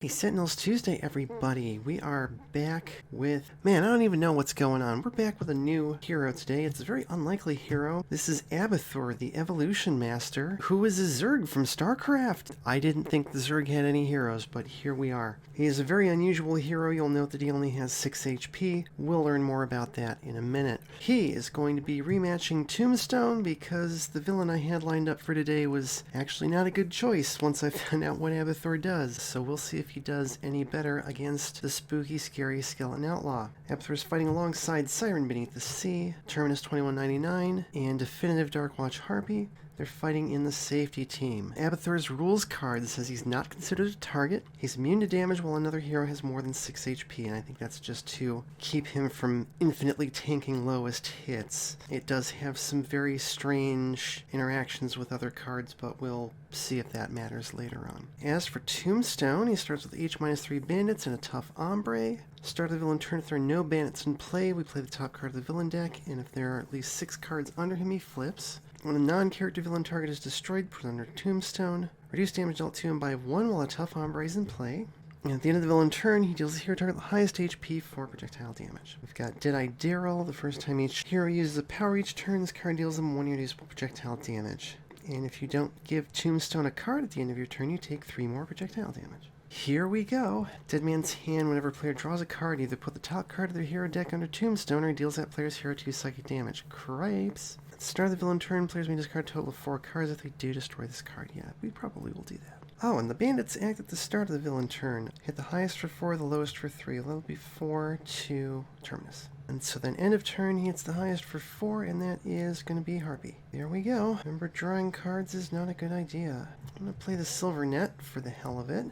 Hey, Sentinels Tuesday, everybody. We are back with... Man, I don't even know what's going on. We're back with a new hero today. It's a very unlikely hero. This is Abathur, the Evolution Master, who is a Zerg from StarCraft. I didn't think the Zerg had any heroes, but here we are. He is a very unusual hero. You'll note that he only has 6 HP. We'll learn more about that in a minute. He is going to be rematching Tombstone because the villain I had lined up for today was actually not a good choice once I found out what Abathur does. So we'll see if he does any better against the spooky, scary skeleton outlaw. Abathur is fighting alongside Siren Beneath the Sea, Terminus 2199, and Definitive Darkwatch Harpy. They're fighting in the safety team. Abathur's rules card says he's not considered a target. He's immune to damage while another hero has more than 6 HP, and I think that's just to keep him from infinitely tanking lowest hits. It does have some very strange interactions with other cards, but we'll see if that matters later on. As for Tombstone, he starts with H-3 bandits and a tough ombre. Start of the villain turn. If there are no bandits in play, we play the top card of the villain deck, and if there are at least 6 cards under him, he flips. When a non-character villain target is destroyed, put under Tombstone. Reduce damage dealt to him by 1 while a tough ombre is in play. And at the end of the villain turn, he deals a hero target the highest HP for projectile damage. We've got Deadeye Daryl. The first time each hero uses a power each turn, this card deals them 1 irreducible projectile damage. And if you don't give Tombstone a card at the end of your turn, you take 3 more projectile damage. Here we go. Dead Man's Hand. Whenever a player draws a card, either put the top card of their hero deck under Tombstone or deals that player's hero 2 psychic damage. Cripes. At the start of the villain turn, players may discard a total of 4 cards. If they do destroy this card, yeah, we probably will do that. Oh, and the bandits act at the start of the villain turn. Hit the highest for 4, the lowest for 3. That'll be 4 to Terminus. And so then end of turn, he hits the highest for 4, and that is going to be Harpy. There we go. Remember, drawing cards is not a good idea. I'm going to play the Silver Net for the hell of it.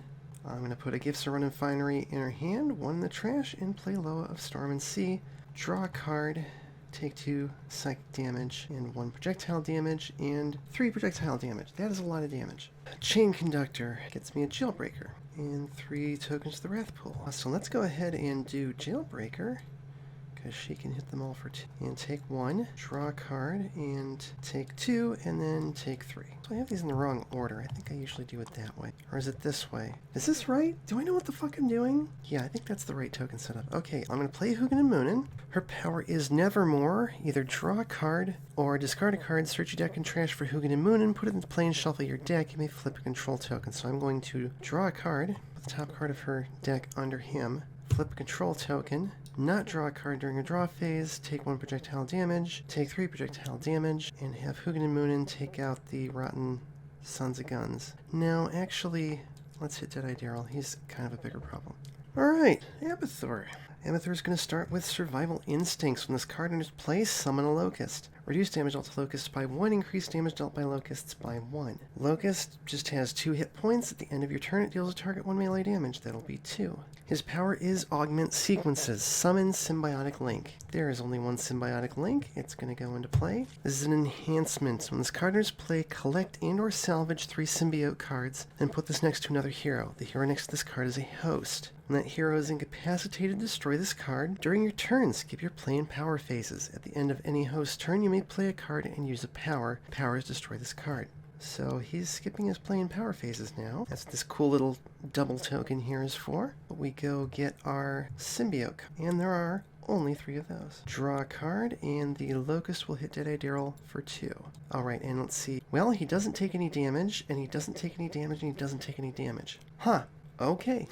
I'm going to put a Gifts of Run and Finery in her hand, 1 in the trash, and play Loa of Storm and Sea. Draw a card, take 2 psychic damage, and 1 projectile damage, and 3 projectile damage. That is a lot of damage. Chain Conductor gets me a Jailbreaker, and 3 tokens to the Wrath Pool. So let's go ahead and do Jailbreaker, because she can hit them all for 2. And take 1, draw a card, and take 2, and then take 3. So I have these in the wrong order. I think I usually do it that way. Or is it this way? Is this right? Do I know what the fuck I'm doing? Yeah, I think that's the right token setup. Okay, I'm going to play Hugin and Moonin. Her power is Nevermore. Either draw a card or discard a card, search your deck and trash for Hugin and Moonin, put it in the play and shuffle your deck. You may flip a control token. So I'm going to draw a card, put the top card of her deck under him, flip a control token, not draw a card during a draw phase, take 1 projectile damage, take 3 projectile damage, and have Hugin and Moonin take out the rotten sons of guns. Now, actually, let's hit Deadeye Daryl. He's kind of a bigger problem. Alright, Abathur. Abathur is going to start with Survival Instincts. When this card enters play, summon a Locust. Reduce damage dealt to Locusts by 1, increase damage dealt by Locusts by 1. Locust just has 2 hit points. At the end of your turn, it deals a target 1 melee damage. That'll be 2. His power is Augment Sequences. Summon Symbiotic Link. There is only 1 Symbiotic Link. It's going to go into play. This is an enhancement. When this card enters play, collect and or salvage 3 symbiote cards, and put this next to another hero. The hero next to this card is a host. When that hero is incapacitated, destroy this card. During your turn, skip your play and power phases. At the end of any host turn, you may play a card and use a power. Powers destroy this card. So he's skipping his play and power phases now. That's what this cool little double token here is for. We go get our symbiote, and there are only 3 of those. Draw a card, and the Locust will hit Deadeye Daryl for 2. Alright, and let's see. Well, he doesn't take any damage, and he doesn't take any damage, and he doesn't take any damage. Huh. Okay.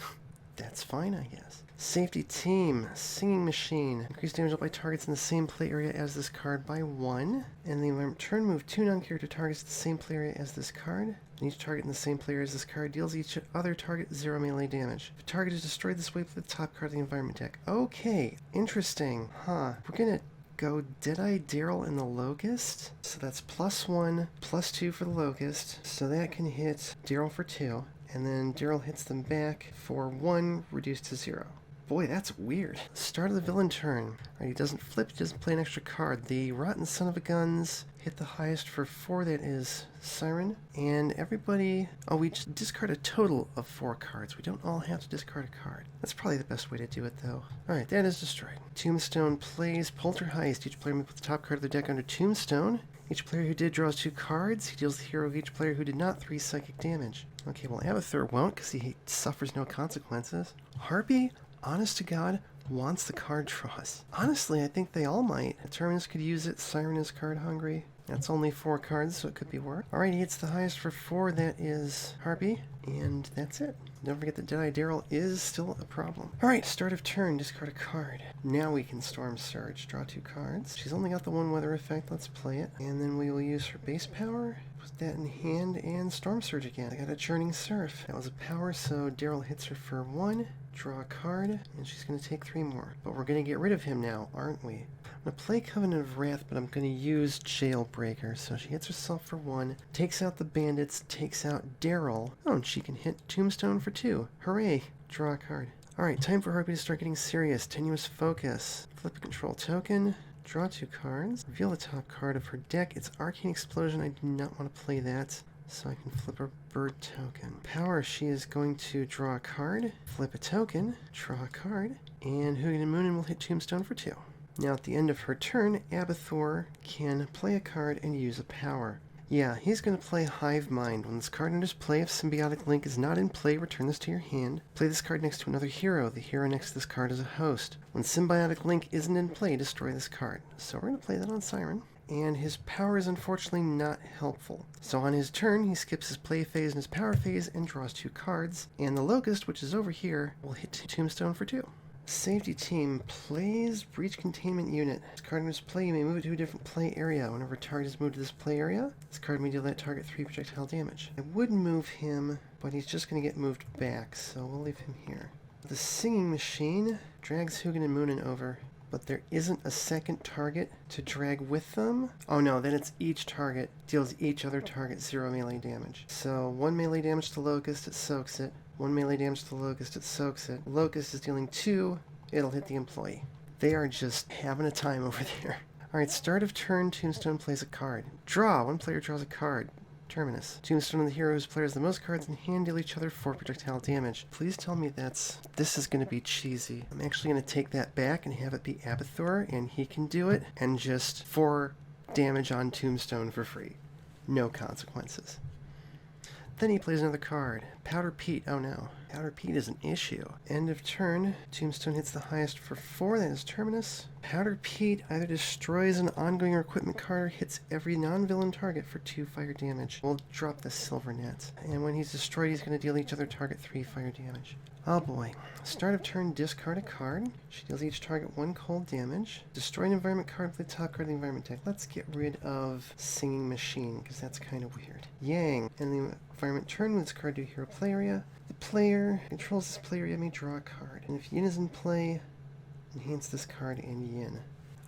That's fine, I guess. Safety Team, Singing Machine. Increase damage dealt by targets in the same play area as this card by 1. And the turn move 2 non-character targets to the same play area as this card. And each target in the same play area as this card deals each other target 0 melee damage. If a target is destroyed this way, play the top card of the environment deck. Okay, interesting. Huh. We're gonna go Deadeye Daryl and the Locust. So that's +1, +2 for the Locust. So that can hit Daryl for 2. And then Daryl hits them back for 1, reduced to 0. Boy, that's weird. Start of the villain turn. Right, he doesn't flip, he doesn't play an extra card. The rotten son of a guns hit the highest for 4, that is Siren. And everybody... Oh, we just discard a total of 4 cards. We don't all have to discard a card. That's probably the best way to do it, though. Alright, that is destroyed. Tombstone plays Poltergeist. Each player may put the top card of their deck under Tombstone. Each player who did draws 2 cards. He deals the hero of each player who did not 3 psychic damage. Okay, well, Abathur won't because he suffers no consequences. Harpy, honest to God, wants the card draws. Honestly, I think they all might. Terminus could use it. Siren is card hungry. That's only 4 cards, so it could be worse. Alright, he hits the highest for 4. That is Harpy. And that's it. Don't forget that Deadeye Daryl is still a problem. Alright, start of turn, discard a card. Now we can Storm Surge. Draw 2 cards. She's only got the 1 weather effect. Let's play it. And then we will use her base power. Put that in hand and Storm Surge again. I got a Churning Surf. That was a power, so Daryl hits her for 1. Draw a card, and she's going to take 3 more. But we're going to get rid of him now, aren't we? I'm going to play Covenant of Wrath, but I'm going to use Jailbreaker. So she hits herself for 1, takes out the bandits, takes out Daryl. Oh, and she can hit Tombstone for 2. Hooray! Draw a card. Alright, time for Harpy to start getting serious. Tenuous Focus. Flip a control token. Draw 2 cards. Reveal the top card of her deck. It's Arcane Explosion. I do not want to play that. So I can flip a bird token. Power, she is going to draw a card, flip a token, draw a card, and Hugin and Moonin will hit Tombstone for 2. Now at the end of her turn, Abathur can play a card and use a power. Yeah, he's going to play Hive Mind. When this card enters play, if Symbiotic Link is not in play, return this to your hand. Play this card next to another hero. The hero next to this card is a host. When Symbiotic Link isn't in play, destroy this card. So we're going to play that on Siren. And his power is unfortunately not helpful. So on his turn, he skips his play phase and his power phase and draws 2 cards. And the Locust, which is over here, will hit Tombstone for 2. Safety team plays Breach Containment Unit. This card in his play, you may move it to a different play area. Whenever a target is moved to this play area, this card may deal that target 3 projectile damage. I would move him, but he's just going to get moved back, so we'll leave him here. The Singing Machine drags Hugin and Moonin over, but there isn't a second target to drag with them. Oh no, then it's each target deals each other target 0 melee damage. So 1 melee damage to Locust, it soaks it. 1 melee damage to Locust, it soaks it. Locust is dealing 2, it'll hit the employee. They are just having a time over there. Alright, start of turn, Tombstone plays a card. Draw, 1 player draws a card. Terminus. Tombstone and the hero whose player has the most cards in hand deal each other 4 projectile damage. Please tell me this is going to be cheesy. I'm actually going to take that back and have it be Abathur, and he can do it, and just 4 damage on Tombstone for free. No consequences. Then he plays another card. Powder Pete, oh no. Powder Pete is an issue. End of turn, Tombstone hits the highest for 4, that is Terminus. Powder Pete either destroys an ongoing or equipment card or hits every non-villain target for 2 fire damage. We'll drop the Silver Net. And when he's destroyed, he's going to deal each other target 3 fire damage. Oh boy. Start of turn, discard a card. She deals each target 1 cold damage. Destroy an environment card with the top card of the environment deck. Let's get rid of Singing Machine, because that's kind of weird. Yang. And the environment turn with this card to a hero play area. The player controls this play area may draw a card. And if Yin is in play, enhance this card and Yin.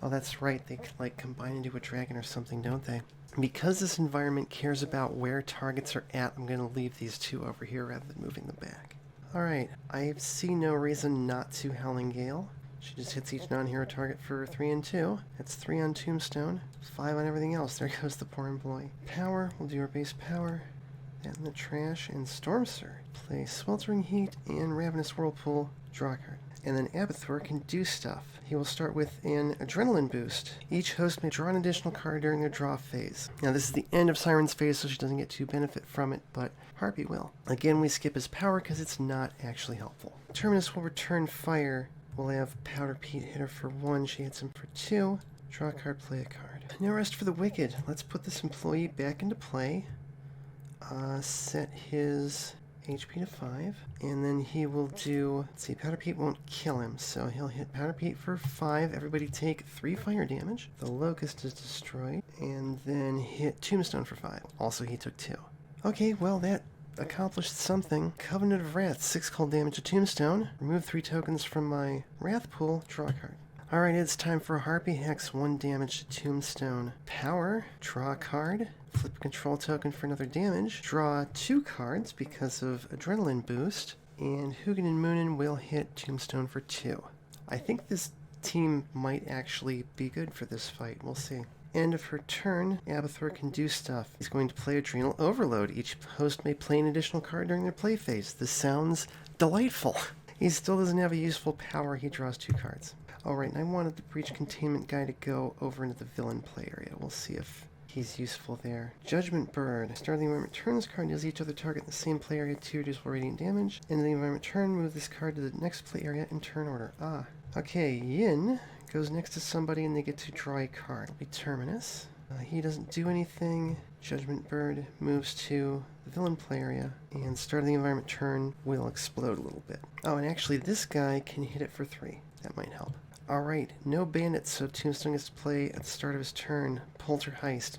Oh, that's right. They like combine into a dragon or something, don't they? Because this environment cares about where targets are at, I'm going to leave these 2 over here rather than moving them back. Alright, I see no reason not to Howling Gale. She just hits each non-hero target for 3 and 2. That's 3 on Tombstone, 5 on everything else. There goes the poor employee. Power, we'll do our base power. That in the trash, and Storm Surge. Play Sweltering Heat and Ravenous Whirlpool, draw a card. And then Abathur can do stuff. He will start with an Adrenaline Boost. Each host may draw an additional card during their draw phase. Now this is the end of Siren's phase, so she doesn't get to benefit from it, but Harpy will. Again, we skip his power because it's not actually helpful. Terminus will return fire. We'll have Powder Pete hit her for 1. She hits him for 2. Draw a card, play a card. No rest for the wicked. Let's put this employee back into play. Set his HP to 5, and then he will do, let's see, Powder Pete won't kill him, so he'll hit Powder Pete for 5. Everybody take 3 fire damage. The Locust is destroyed, and then hit Tombstone for 5. Also, he took 2. Okay, well, that accomplished something. Covenant of Wrath, 6 cold damage to Tombstone. Remove 3 tokens from my Wrath pool, draw a card. Alright, it's time for Harpy Hex, 1 damage to Tombstone. Power, draw a card. Flip a control token for another damage. Draw 2 cards because of Adrenaline Boost. And Hugin and Moonin will hit Tombstone for 2. I think this team might actually be good for this fight. We'll see. End of her turn, Abathur can do stuff. He's going to play Adrenal Overload. Each host may play an additional card during their play phase. This sounds delightful. He still doesn't have a useful power. He draws 2 cards. Alright, and I wanted the Breach Containment guy to go over into the villain play area. We'll see if He's useful there. Judgment Bird. Start of the environment turn. This card deals each other target in the same play area 2 reducible radiant damage. End of the environment turn. Move this card to the next play area in turn order. Okay. Yin goes next to somebody and they get to draw a card. It'll be Terminus. He doesn't do anything. Judgment Bird moves to the villain play area, and start of the environment turn will explode a little bit. Oh, and actually this guy can hit it for 3. That might help. Alright, no bandits, so Tombstone gets to play at the start of his turn. Poltergeist.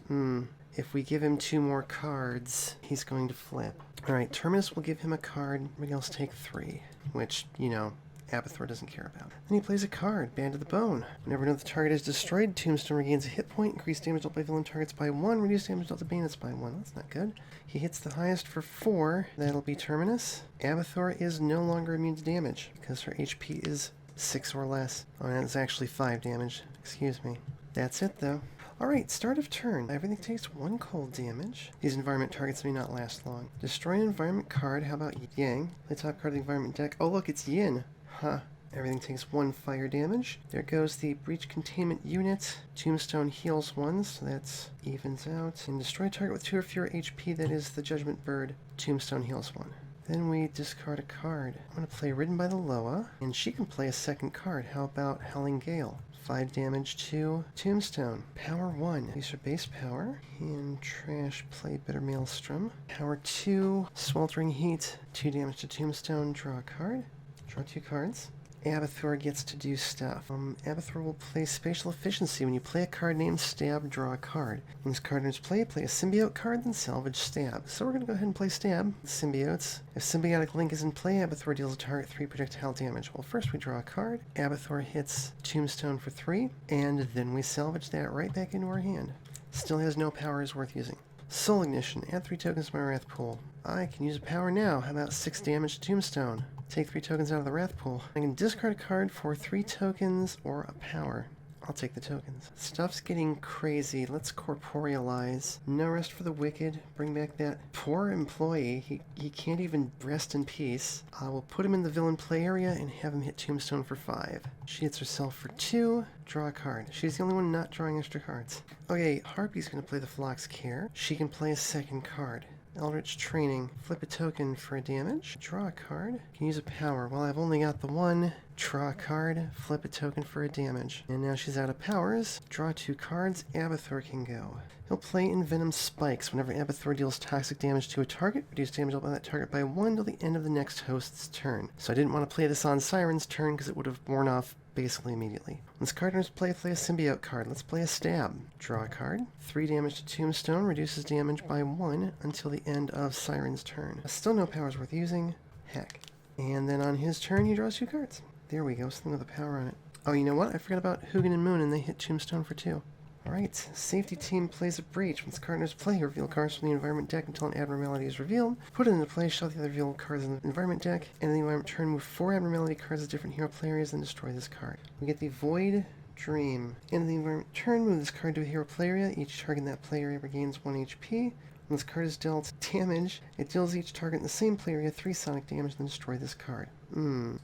If we give him 2 more cards, he's going to flip. Alright, Terminus will give him a card. Everybody else take 3, which, you know, Abathur doesn't care about. Then he plays a card, Band of the Bone. Whenever another target is destroyed, Tombstone regains a hit point, increased damage dealt by villain targets by 1, reduced damage dealt to bandits by 1. That's not good. He hits the highest for 4. That'll be Terminus. Abathur is no longer immune to damage because her HP is 6 or less. Oh, that's actually 5 damage. Excuse me. That's it, though. Alright, start of turn. Everything takes 1 cold damage. These environment targets may not last long. Destroy an environment card. How about Yang? Play top card of the environment deck. Oh, look, it's Yin. Huh. Everything takes 1 fire damage. There goes the breach containment unit. Tombstone heals 1, so that's evens out. And destroy target with 2 or fewer HP. That is the Judgment Bird. Tombstone heals 1. Then we discard a card. I'm going to play Ridden by the Loa, and she can play a second card. How about Howling Gale? 5 damage to Tombstone. Power 1. These are base power. And trash, play Bitter Maelstrom. Power 2. Sweltering Heat. 2 damage to Tombstone. Draw a card. Draw 2 cards. Abathur gets to do stuff. Abathur will play Spatial Efficiency. When you play a card named Stab, draw a card. When this card enters play a Symbiote card, then salvage Stab. So we're going to go ahead and play Stab. Symbiotes. If Symbiotic Link is in play, Abathur deals a target 3 projectile damage. Well, first we draw a card. Abathur hits Tombstone for 3, and then we salvage that right back into our hand. Still has no powers worth using. Soul Ignition. Add 3 tokens to my Wrath pool. I can use a power now. How about 6 damage to Tombstone? Take 3 tokens out of the Wrath pool. I can discard a card for 3 tokens or a power. I'll take the tokens. Stuff's getting crazy. Let's corporealize. No rest for the wicked. Bring back that poor employee. He can't even rest in peace. We'll put him in the villain play area and have him hit Tombstone for 5. She hits herself for 2. Draw a card. She's the only one not drawing extra cards. Okay, Harpy's going to play the Flock's Care. She can play a second card. Eldritch Training. Flip a token for a damage. Draw a card. Can use a power. Well, I've only got the 1. Draw a card. Flip a token for a damage. And now she's out of powers. Draw 2 cards. Abathur can go. He'll play Envenom Spikes. Whenever Abathur deals toxic damage to a target, reduce damage dealt by that target by 1 till the end of the next host's turn. So I didn't want to play this on Siren's turn because it would have worn off basically immediately. When this card enters play a Symbiote card. Let's play a Stab. Draw a card. 3 damage to Tombstone. Reduces damage by 1 until the end of Siren's turn. Still no powers worth using. Heck. And then on his turn, he draws 2 cards. There we go. Something with a power on it. Oh, you know what? I forgot about Hugin and Moon, and they hit Tombstone for 2. Alright, Safety Team plays a Breach. When this card enters play, reveal cards from the environment deck until an abnormality is revealed. Put it into play, shuffle the other revealed cards in the environment deck, and in the environment turn, move 4 abnormality cards to different hero play areas, and destroy this card. We get the Void Dream. End of the environment turn, move this card to a hero play area. Each target in that play area regains 1 HP. When this card is dealt damage, it deals each target in the same play area 3 sonic damage, then destroy this card.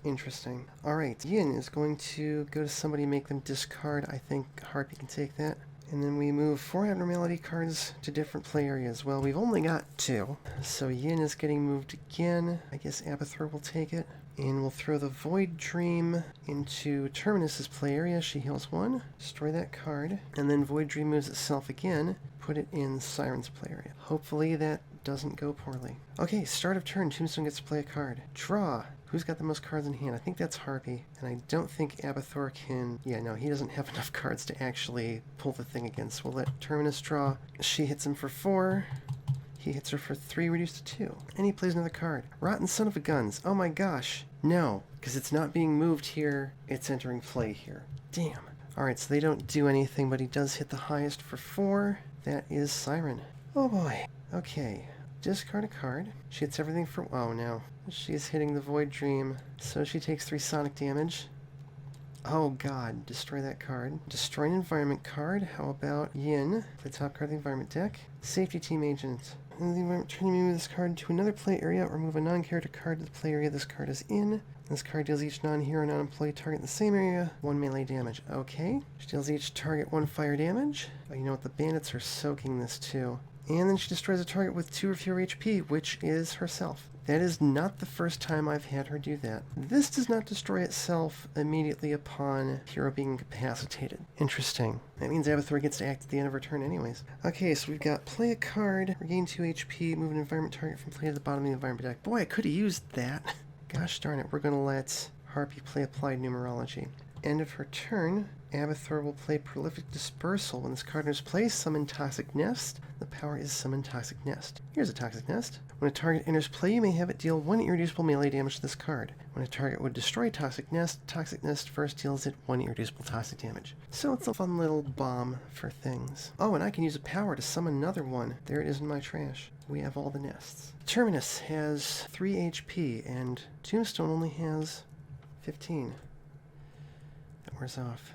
Interesting. Alright, Yin is going to go to somebody and make them discard. I think Harpy can take that. And then we move 4 abnormality cards to different play areas. Well, we've only got 2, so Yin is getting moved again. I guess Abathur will take it. And we'll throw the Void Dream into Terminus's play area. She heals 1. Destroy that card. And then Void Dream moves itself again. Put it in Siren's play area. Hopefully that doesn't go poorly. Okay, start of turn. Tombstone gets to play a card. Draw. Who's got the most cards in hand? I think that's Harpy. And I don't think Abathur can... Yeah, no, he doesn't have enough cards to actually pull the thing against. We'll let Terminus draw. She hits him for 4. He hits her for 3, reduced to 2. And he plays another card. Rotten Son of a Guns. Oh my gosh. No, because it's not being moved here. It's entering play here. Damn. Alright, so they don't do anything, but he does hit the highest for 4. That is Siren. Oh boy. Okay. Discard a card. She hits everything for... Oh no. She's hitting the Void Dream. So she takes 3 sonic damage. Oh god. Destroy that card. Destroy an environment card. How about Yin? The top card of the environment deck. Safety Team Agent. In the environment, turn you move this card to another play area or move a non-character card to the play area this card is in. This card deals each non-hero, non-employee target in the same area 1 melee damage. Okay. She deals each target 1 fire damage. Oh, you know what? The bandits are soaking this too. And then she destroys a target with 2 or fewer HP, which is herself. That is not the first time I've had her do that. This does not destroy itself immediately upon hero being incapacitated. Interesting. That means Abathur gets to act at the end of her turn anyways. Okay, so we've got play a card, regain 2 HP, move an environment target from play to the bottom of the environment deck. Boy, I could have used that. Gosh darn it, we're going to let Harpy play Applied Numerology. End of her turn, Abathur will play Prolific Dispersal. When this card enters play, summon Toxic Nest. The power is Summon Toxic Nest. Here's a Toxic Nest. When a target enters play, you may have it deal 1 irreducible melee damage to this card. When a target would destroy Toxic Nest first deals it 1 irreducible toxic damage. So it's a fun little bomb for things. Oh, and I can use a power to summon another one. There it is in my trash. We have all the nests. Terminus has 3 HP, and Tombstone only has 15. That wears off.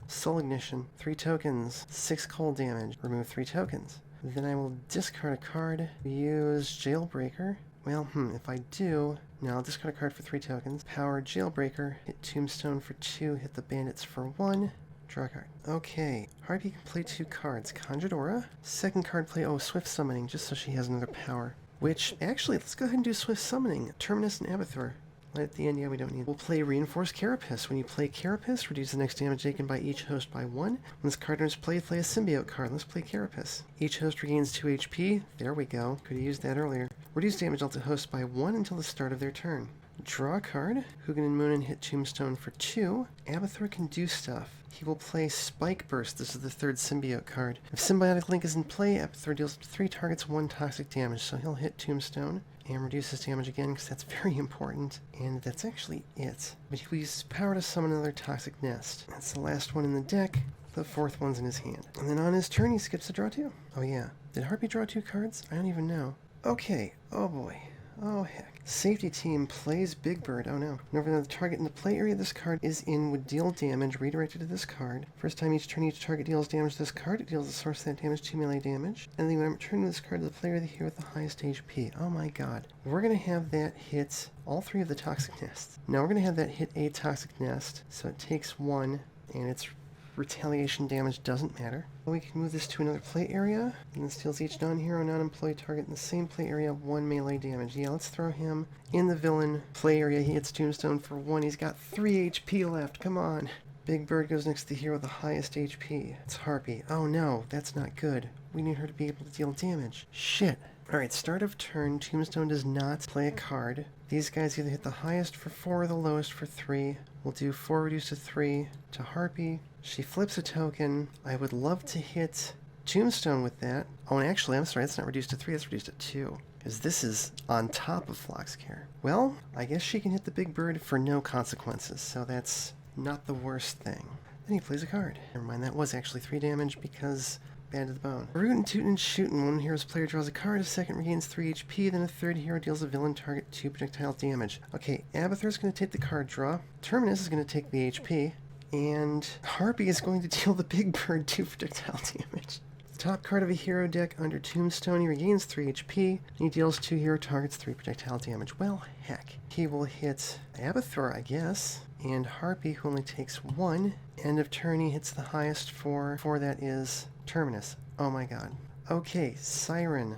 Soul Ignition, 3 tokens, 6 cold damage, remove 3 tokens. Then I will discard a card, use Jailbreaker. Well, if I do, now I'll discard a card for 3 tokens, power Jailbreaker, hit Tombstone for 2, hit the bandits for 1, draw a card. Okay, Harpy can play 2 cards, Conjured Aura. Second card play, Swift Summoning, just so she has another power. Which, actually, let's go ahead and do Swift Summoning, Terminus and Abathur. At the end, yeah, we don't need. We'll play Reinforced Carapace. When you play Carapace, reduce the next damage taken by each host by 1. When this card enters play a Symbiote card. Let's play Carapace. Each host regains 2 HP. There we go. Could have used that earlier. Reduce damage dealt to host by 1 until the start of their turn. Draw a card. Hugin and Moonin hit Tombstone for 2. Abathur can do stuff. He will play Spike Burst. This is the 3rd Symbiote card. If Symbiotic Link is in play, Abathur deals 3 targets 1 toxic damage, so he'll hit Tombstone and reduce his damage again, because that's very important. And that's actually it. But he will use his power to summon another Toxic Nest. That's the last one in the deck. The 4th one's in his hand. And then on his turn, he skips to draw 2. Oh yeah. Did Harpy draw 2 cards? I don't even know. Okay. Oh boy. Oh heck. Safety team plays Big Bird. Oh no. Whenever the target in the play area this card is in would deal damage redirected to this card. First time each turn each target deals damage to this card, it deals the source of that damage 2 melee damage. And then when I'm returning this card to the player here with the highest HP. Oh my god. We're going to have that hit all 3 of the Toxic Nests. Now we're going to have that hit a Toxic Nest, so it takes 1, and its retaliation damage doesn't matter. We can move this to another play area, and this deals each non-hero, non-employee target in the same play area 1 melee damage. Yeah, let's throw him in the villain play area. He hits Tombstone for 1. He's got 3 HP left. Come on. Big Bird goes next to the hero with the highest HP. It's Harpy. Oh no, that's not good. We need her to be able to deal damage. Shit. Alright, start of turn. Tombstone does not play a card. These guys either hit the highest for 4 or the lowest for 3. We'll do 4 reduced to 3 to Harpy. She flips a token. I would love to hit Tombstone with that. Oh, and actually, I'm sorry, that's not reduced to 3, that's reduced to 2. Because this is on top of Floxcare. Well, I guess she can hit the Big Bird for no consequences, so that's not the worst thing. Then he plays a card. Never mind, that was actually 3 damage because bad to the bone. Rootin' Tootin' Shootin'. One hero's player draws a card, a second regains 3 HP, then a third hero deals a villain target 2 projectile damage. Okay, Abathur's going to take the card draw. Terminus is going to take the HP. And Harpy is going to deal the Big Bird 2 projectile damage. Top card of a hero deck under Tombstone, he regains 3 HP, and he deals 2 hero targets 3 projectile damage. Well, heck. He will hit Abathur, I guess, and Harpy, who only takes 1. End of turn, he hits the highest for that is Terminus. Oh my god. Okay, Siren.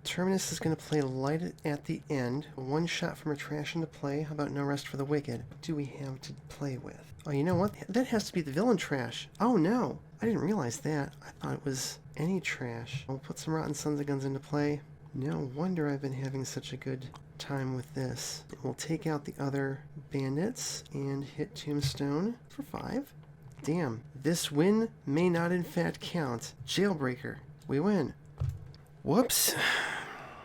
Terminus is going to play Light at the end. 1 shot from her trash into play. How about No Rest for the Wicked? What do we have to play with? Oh, you know what? That has to be the villain trash. Oh no! I didn't realize that. I thought it was any trash. I'll put some Rotten Sons of Guns into play. No wonder I've been having such a good time with this. We'll take out the other bandits and hit Tombstone for 5. Damn. This win may not in fact count. Jailbreaker. We win. Whoops.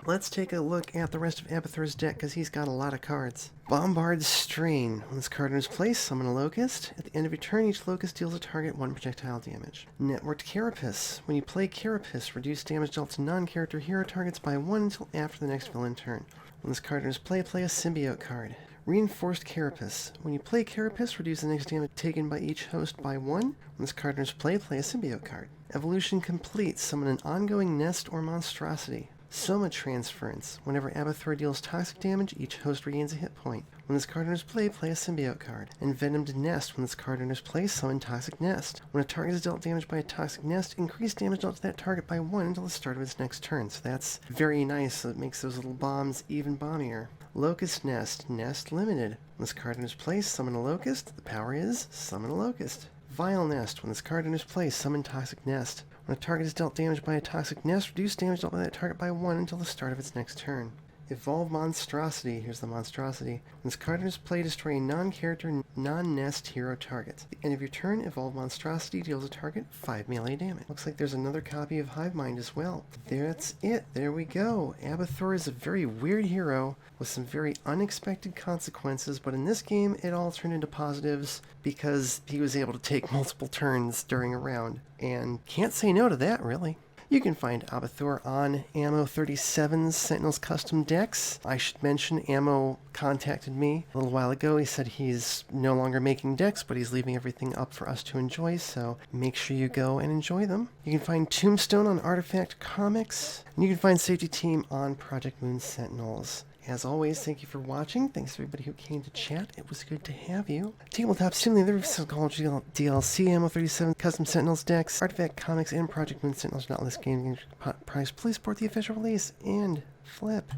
Let's take a look at the rest of Abathur's deck, because he's got a lot of cards. Bombard Strain. When this card enters place, summon a Locust. At the end of your turn, each Locust deals a target 1 projectile damage. Networked Carapace. When you play Carapace, reduce damage dealt to non-character hero targets by 1 until after the next villain turn. When this card enters play a Symbiote card. Reinforced Carapace. When you play Carapace, reduce the next damage taken by each host by 1. When this card enters play a Symbiote card. Evolution Complete. Summon an ongoing nest or monstrosity. Soma Transference. Whenever Abathur deals toxic damage, each host regains a hit point. When this card enters play, play a symbiote card. Envenomed Nest. When this card enters play, summon Toxic Nest. When a target is dealt damage by a Toxic Nest, increase damage dealt to that target by 1 until the start of its next turn. So that's very nice, so it makes those little bombs even bombier. Locust Nest. Nest limited. When this card enters play, summon a Locust. The power is summon a Locust. Vile Nest. When this card enters play, summon Toxic Nest. When a target is dealt damage by a Toxic Nest, reduce damage dealt by that target by 1 until the start of its next turn. Evolve Monstrosity. Here's the Monstrosity. When this card enters play, destroy a non-character, non-nest hero target. At the end of your turn, Evolve Monstrosity deals a target 5 melee damage. Looks like there's another copy of Hivemind as well. That's it. There we go. Abathur is a very weird hero with some very unexpected consequences, but in this game, it all turned into positives because he was able to take multiple turns during a round. And can't say no to that, really. You can find Abathur on Ammo 37's Sentinels custom decks. I should mention Ammo contacted me a little while ago. He said he's no longer making decks, but he's leaving everything up for us to enjoy, so make sure you go and enjoy them. You can find Tombstone on Artifact Comics, and you can find Safety Team on Project Moon Sentinels. As always, thank you for watching. Thanks to everybody who came to chat. It was good to have you. Tabletop Simulator, Psychology DLC, Ammo 37, Custom Sentinels decks, Artifact Comics, and Project Moon Sentinels not list game price. Please support the official release and flip.